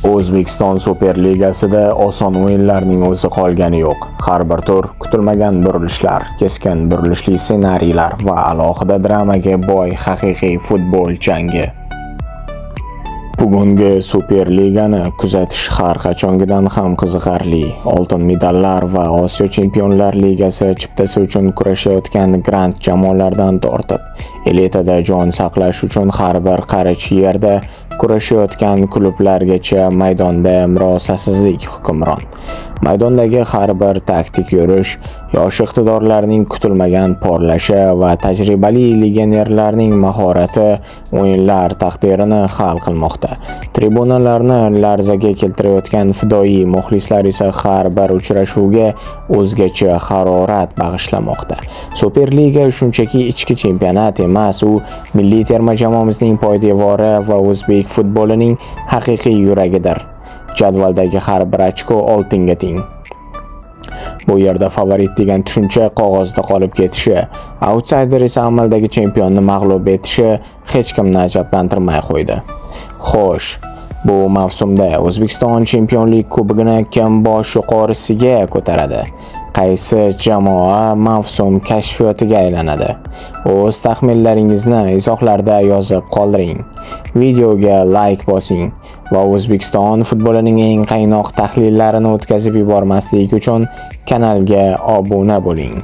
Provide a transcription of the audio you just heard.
O'zbekiston Superligasida oson o'yinlarning o'zi qolgani yo'q. Har bir tur kutilmagan burilishlar, keskin burilishli ssenariylar va alohida dramaga boy haqiqiy futbol jangi. Bugungi Superligani kuzatish har qachongidan ham qiziqarli. Oltin medallar va Osiyo Chempionlar Ligasi chiptasi uchun kurashayotgan grand jamoalardan tortib, elitada jon saqlash uchun har bir qarich yerda kurashayotgan klublargacha maydonda murosasizlik hukmron. Maydondagi har bir taktik yurish, yosh iqtidorlarning kutilmagan porlashi va tajribali legionerlarning mahorati o'yinlar taqdirini hal qilmoqda. Tribunalarni larzaga keltirayotgan fidoyi muxlislar esa har bir uchrashuvga o'zgacha harorat bag'ishlamoqda. Superliga shunchaki ichki chempionat emas, u milliy terma jamoamizning poydevori va o'zbek futbolining haqiqiy yuragidir. Jadvaldagi har bir ochko oltinga teng. Bu yerda favorit degan tushuncha qog'ozda qolib ketishi, outsider esa amaldagi chempionni mag'lub etishi hech kimni ajablantirmay qo'ydi. Xo'sh, bu mavsumda O'zbekiston Chempionlik Kubogini kim bosh yuqorisiga ko'taradi? Qaysi jamoa mavsum kashfiyotiga aylanadi? O'z taxminlaringizni izohlarda yozib qoldiring. Videoga like bosing va O'zbekiston futbolining eng qaynoq tahlillarini o'tkazib yubormaslik uchun kanalga obuna bo'ling.